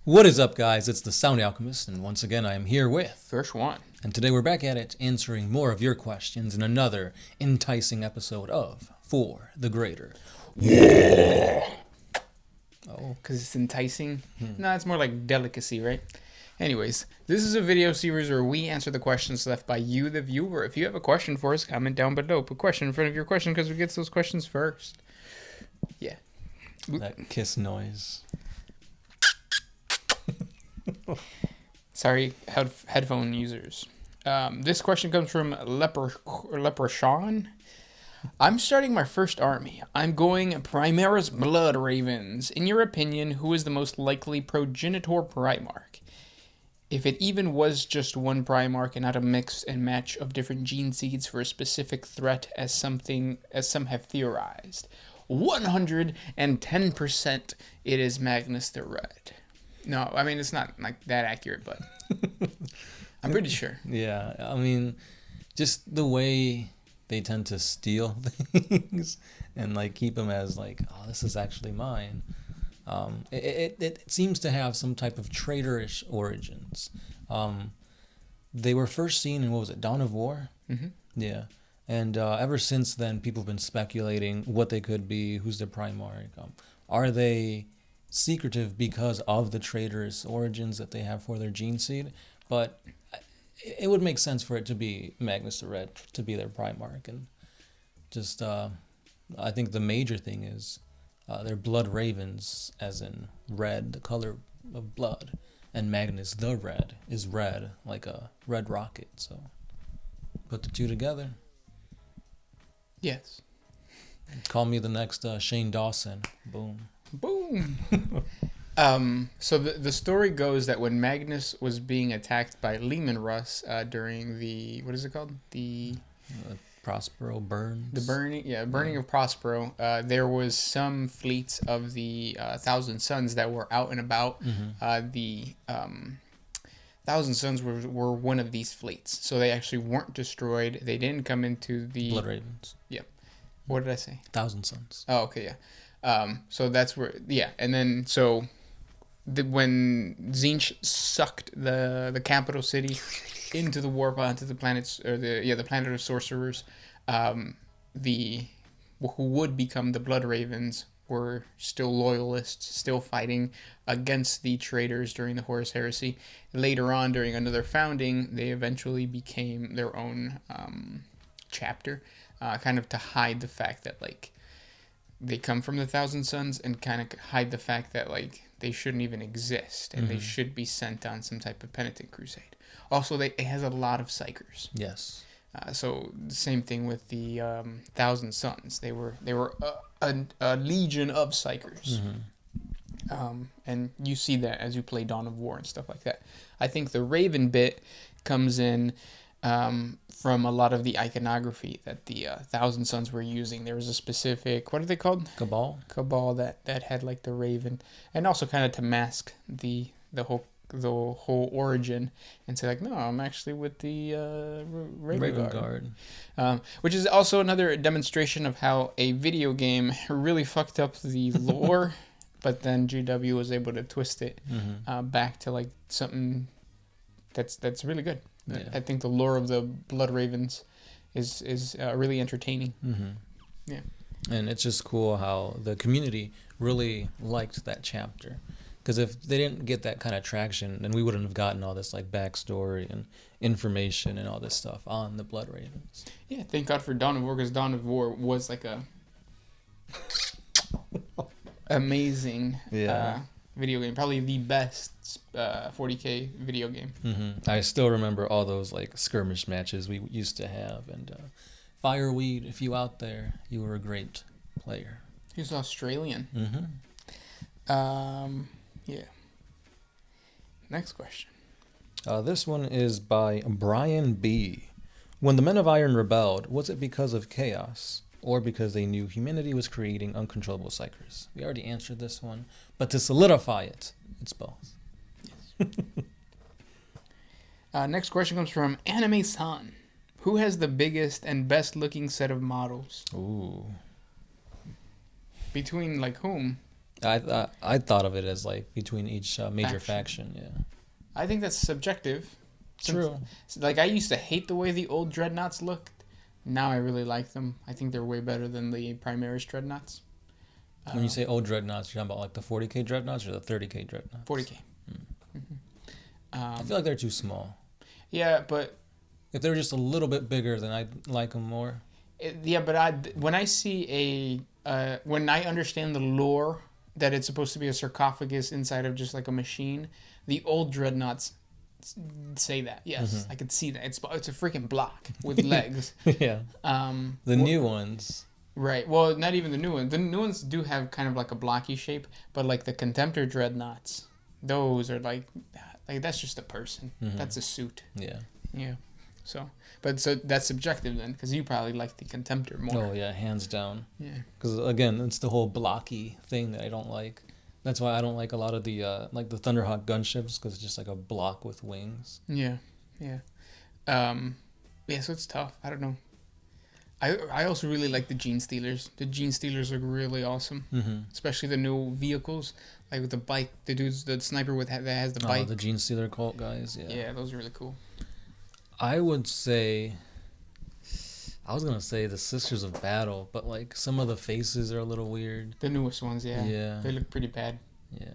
What is up, guys? It's the Sound Alchemist, and once again I am here with... First one. And today we're back at it, answering more of your questions in another enticing episode of For the Greater. Yeah. Oh, because it's enticing? No, it's more like delicacy, right? Anyways, this is a video series where we answer the questions left by you, the viewer. If you have a question for us, comment down below. Put question in front of your question because we get those questions first. Yeah. That kiss noise. Sorry, headphone users. This question comes from Leprechaun. I'm starting my first army. I'm going Primarch Blood Ravens. In your opinion, who is the most likely progenitor Primarch? If it even was just one Primarch and not a mix and match of different gene seeds for a specific threat as some have theorized. 110% it is Magnus the Red. No, I mean, it's not like that accurate, but I'm pretty sure. Yeah, I mean, just the way they tend to steal things and like keep them as like, oh, this is actually mine. It seems to have some type of traitorish origins. They were first seen in, what was it, Dawn of War? Mm-hmm. Yeah. And ever since then, people have been speculating what they could be, who's their Primarch. Are they secretive because of the traitorous origins that they have for their gene seed? But it would make sense for it to be Magnus the Red, to be their Primarch. And just, I think the major thing is they're blood ravens, as in red, the color of blood. And Magnus the Red is red, like a red rocket. So put the two together. Yes. Call me the next Shane Dawson. Boom. Boom. So the story goes that when Magnus was being attacked by Lehman Russ during the, what is it called? The Prospero burns. The burning of Prospero. There was some fleets of the Thousand Sons that were out and about. Mm-hmm. The Thousand Sons were one of these fleets, so they actually weren't destroyed. They didn't come into the Blood Ravens. Yeah. What did I say? Thousand Sons. Oh, okay, yeah. So that's where, yeah, and then when Tzeentch sucked the capital city into the warp onto the planets, or the planet of sorcerers, who would become the Blood Ravens were still loyalists, still fighting against the traitors during the Horus Heresy. Later on, during another founding, they eventually became their own chapter, kind of to hide the fact that like they come from the Thousand Sons, and kind of hide the fact that like they shouldn't even exist and they should be sent on some type of penitent crusade. Also, it has a lot of psychers. Yes. So the same thing with the Thousand Sons. They were a legion of psychers. And you see that as you play Dawn of War and stuff like that. I think the Raven bit comes in from a lot of the iconography that the Thousand Sons were using. There was a specific, what are they called? Cabal that had like the raven, and also kind of to mask the whole origin and say like, no, I'm actually with the Raven Guard. Which is also another demonstration of how a video game really fucked up the lore, but then GW was able to twist it back to like something that's really good. Yeah. I think the lore of the Blood Ravens is really entertaining. Yeah. And it's just cool how the community really liked that chapter. Because if they didn't get that kind of traction, then we wouldn't have gotten all this like backstory and information and all this stuff on the Blood Ravens. Yeah, thank God for Dawn of War, because Dawn of War was like a amazing video game. Probably the best 40K video game. I still remember all those like skirmish matches we used to have. And Fireweed, if you out there, you were a great player. He was Australian. Yeah. Next question. This one is by Brian B. When the Men of Iron rebelled, was it because of chaos or because they knew humanity was creating uncontrollable psychers? We already answered this one, but to solidify it, it's both. Yes. Next question comes from Anime San. Who has the biggest and best looking set of models? Ooh. Between like whom? I thought of it as like between each major faction. Yeah. I think that's subjective. True. Like I used to hate the way the old dreadnoughts looked. Now I really like them. I think they're way better than the Primarch dreadnoughts. When you say old dreadnoughts, you're talking about like the 40K dreadnoughts or the 30K dreadnoughts? 40K. I feel like they're too small. Yeah, but If they were just a little bit bigger, then I'd like them more. when I see when I understand the lore that it's supposed to be a sarcophagus inside of just like a machine, the old dreadnoughts say that. Yes, I could see that. It's a freaking block with legs. Yeah. The new ones. Right. Well, not even the new ones. The new ones do have kind of like a blocky shape, but like the Contemptor dreadnoughts, those are like that's just a person. That's a suit. Yeah. Yeah. So that's subjective then, because you probably like the Contemptor more. Oh yeah, hands down. Yeah. Because again, it's the whole blocky thing that I don't like. That's why I don't like a lot of the like the Thunderhawk gunships, because it's just like a block with wings. Yeah. Yeah. Yeah. So it's tough. I don't know. I also really like the Gene Stealers. The Gene Stealers look really awesome, especially the new vehicles, like with the bike. The sniper that has the bike. Oh, the Gene Stealer cult guys. Yeah. Yeah, those are really cool. I would say. I was gonna say the Sisters of Battle, but like some of the faces are a little weird. The newest ones, yeah. Yeah. They look pretty bad. Yeah,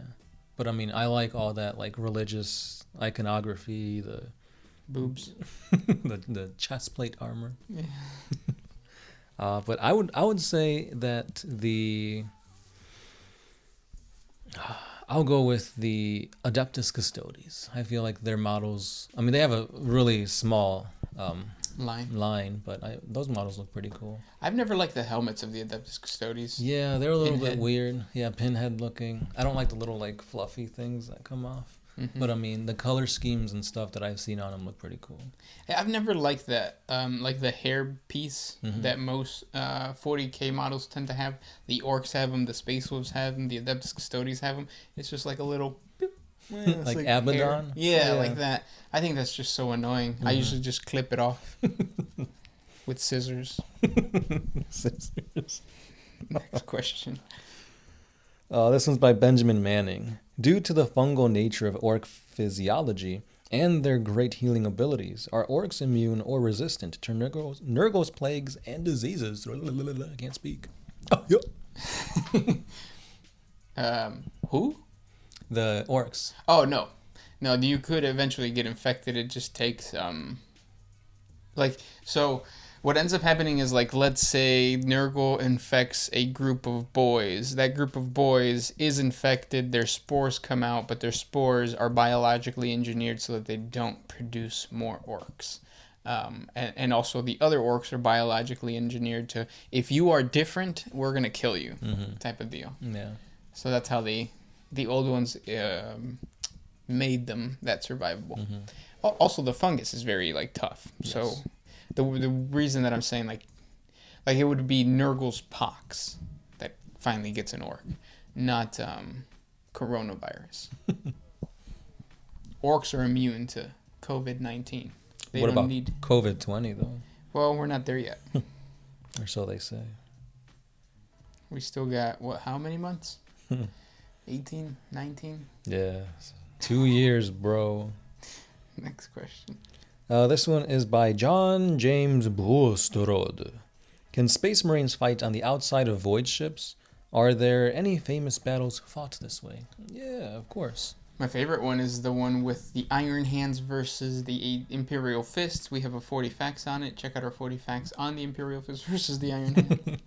but I mean, I like all that like religious iconography, the boobs, the chest plate armor. Yeah. But I would say that I'll go with the Adeptus Custodes. I feel like their models. I mean, they have a really small line, but those models look pretty cool. I've never liked the helmets of the Adeptus Custodes. Yeah, they're a little bit weird. Yeah, pinhead looking. I don't like the little like fluffy things that come off. But I mean, the color schemes and stuff that I've seen on them look pretty cool. I've never liked that, like the hair piece that most 40K models tend to have. The Orcs have them, the Space Wolves have them, the Adeptus Custodes have them. It's just like a little... like Abaddon? Yeah, like that. I think that's just so annoying. I usually just clip it off with scissors. Scissors. Next question. This one's by Benjamin Manning. Due to the fungal nature of orc physiology and their great healing abilities, are orcs immune or resistant to Nurgle's plagues and diseases? I can't speak. Oh, yeah. Who? The orcs. Oh, no. No, you could eventually get infected. It just takes, what ends up happening is, like, let's say Nurgle infects a group of boys. That group of boys is infected. Their spores come out, but their spores are biologically engineered so that they don't produce more orcs. And also the other orcs are biologically engineered to, if you are different, we're going to kill you, type of deal. Yeah. So that's how the old ones made them that survivable. Also, the fungus is very, like, tough. Yes. So... The reason that I'm saying like it would be Nurgle's pox that finally gets an orc, not coronavirus. Orcs are immune to COVID-19. What about COVID-20 though? Well, we're not there yet. Or so they say. We still got how many months? 18, 19? Yeah, 2 years, bro. Next question. This one is by John James Brosterod. Can Space Marines fight on the outside of void ships? Are there any famous battles fought this way? Yeah, of course. My favorite one is the one with the Iron Hands versus the Imperial Fists. We have a 40 facts on it. Check out our 40 facts on the Imperial Fist versus the Iron Hand.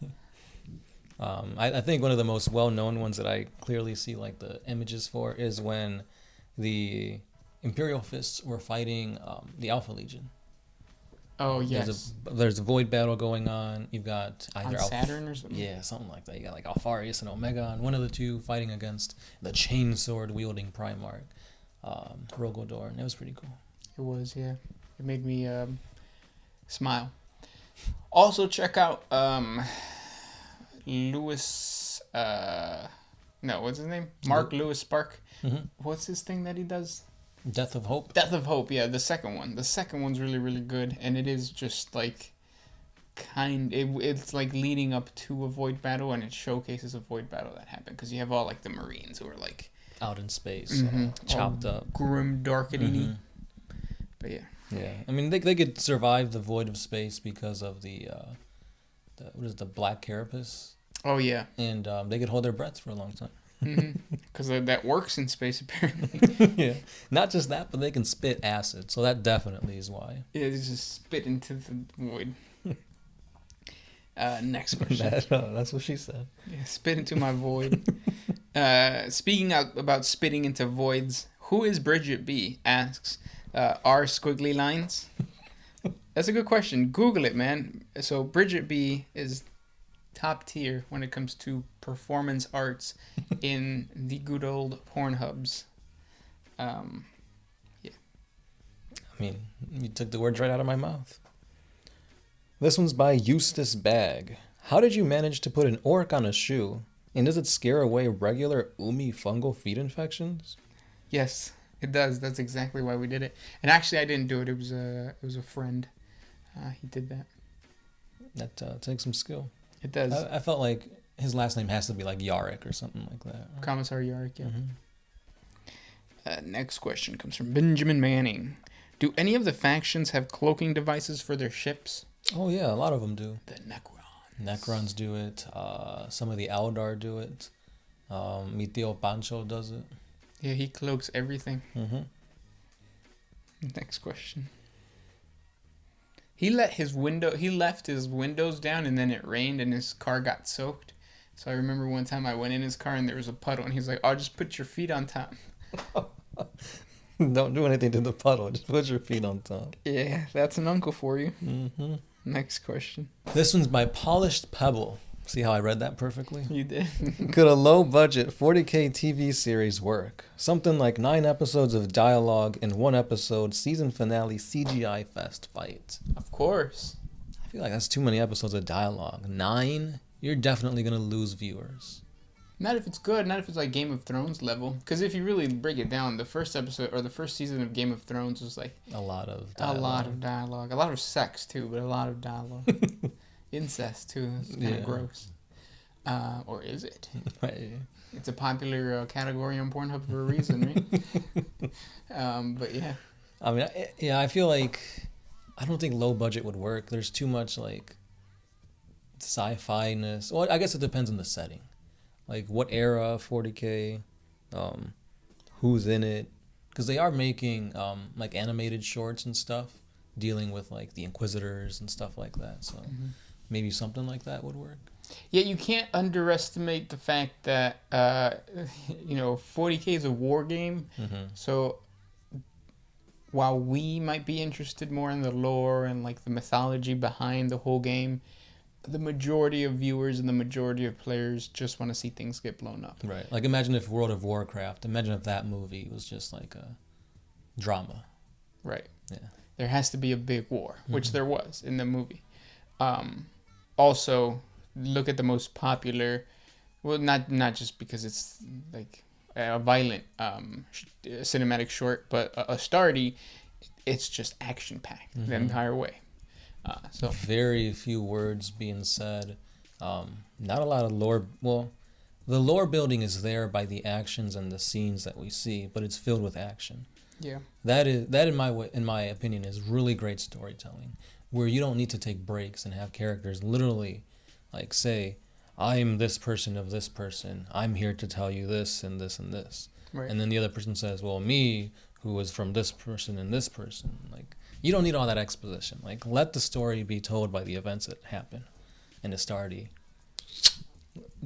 I think one of the most well-known ones that I clearly see like the images for is when the Imperial Fists were fighting the Alpha Legion. Oh, yes. There's a void battle going on. You've got either on Saturn or something? Yeah, something like that. You got like Alpharius and Omegon, one of the two fighting against the chainsword wielding Primarch, Rogodor, and it was pretty cool. It was, yeah. It made me smile. Also, check out Lewis. What's his name? Mark Lewis Spark. What's his thing that he does? Death of Hope? Death of Hope, yeah, the second one. The second one's really, really good, and it is just, like, it's like leading up to a void battle, and it showcases a void battle that happened because you have all like the Marines who are like out in space, chopped up, grim, darkening. But yeah. Yeah, I mean they could survive the void of space because of the what is it, the black carapace? Oh yeah. And they could hold their breath for a long time. Because that works in space apparently. Yeah, not just that, but they can spit acid, so that definitely is why. Yeah, they just spit into the void. Next question. That's what she said. Yeah, spit into my void. Speaking about spitting into voids, who is Bridget B? Asks, are squiggly lines? That's a good question. Google it, man. So Bridget B is top tier when it comes to performance arts in the good old Pornhubs. Yeah. I mean, you took the words right out of my mouth. This one's by Eustace Bag. How did you manage to put an orc on a shoe? And does it scare away regular fungal feet infections? Yes, it does. That's exactly why we did it. And actually, I didn't do it. It was a friend. He did that. That takes some skill. It does. I felt like his last name has to be like Yarick or something like that. Right? Commissar Yarick, yeah. Next question comes from Benjamin Manning. Do any of the factions have cloaking devices for their ships? Oh yeah, a lot of them do. The Necrons. Necrons do it. Some of the Eldar do it. Mi tío Pancho does it. Yeah, he cloaks everything. Next question. He left his windows down, and then it rained, and his car got soaked. So I remember one time I went in his car, and there was a puddle, and he's like, "Oh, just put your feet on top." Don't do anything to the puddle. Just put your feet on top. Yeah, that's an uncle for you. Next question. This one's by Polished Pebble. See how I read that perfectly? You did. Could a low-budget 40K TV series work? Something like 9 episodes of dialogue and 1 episode season finale CGI fest fight. Of course. I feel like that's too many episodes of dialogue. 9? You're definitely going to lose viewers. Not if it's good, not if it's like Game of Thrones level. Because if you really break it down, the first episode or the first season of Game of Thrones was like a lot of dialogue. A lot of sex too, but a lot of dialogue. Incest too. It's kind of gross. Or is it? Right. It's a popular category on Pornhub for a reason, right? But yeah. I mean, I feel like I don't think low budget would work. There's too much like sci-fi-ness. Well, I guess it depends on the setting. Like what era of 40K, who's in it, because they are making like animated shorts and stuff dealing with like the Inquisitors and stuff like that. So maybe something like that would work. Yeah, you can't underestimate the fact that 40K is a war game. So while we might be interested more in the lore and like the mythology behind the whole game, the majority of viewers and the majority of players just want to see things get blown up. Right. Like imagine if World of Warcraft, imagine if that movie was just like a drama. Right. Yeah. There has to be a big war, which there was in the movie. Also, look at the most popular, well, not just because it's like a violent cinematic short, but Astartes, it's just action-packed the entire way. So very few words being said. Not a lot of lore. Well, the lore building is there by the actions and the scenes that we see, but it's filled with action. Yeah. That in my opinion is really great storytelling, where you don't need to take breaks and have characters literally like say, "I'm this person of this person. I'm here to tell you this and this and this." Right. And then the other person says, "Well, me, who was from this person and this person." Like you don't need all that exposition. Like let the story be told by the events that happen. And Astartes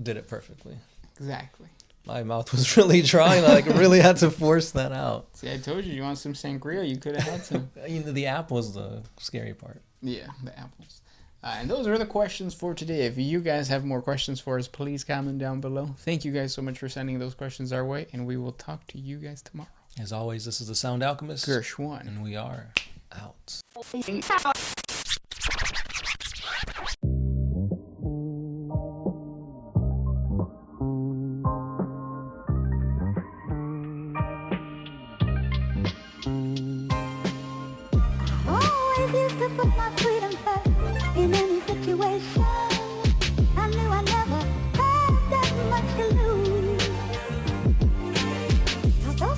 did it perfectly. Exactly. My mouth was really dry, and I like really had to force that out. See, I told you want some sangria, you could have had some. The apple was the scary part. Yeah, the apples. And those are the questions for today. If you guys have more questions for us, please comment down below. Thank you guys so much for sending those questions our way, and we will talk to you guys tomorrow. As always, this is the Sound Alchemist. Gershwan. And we are out.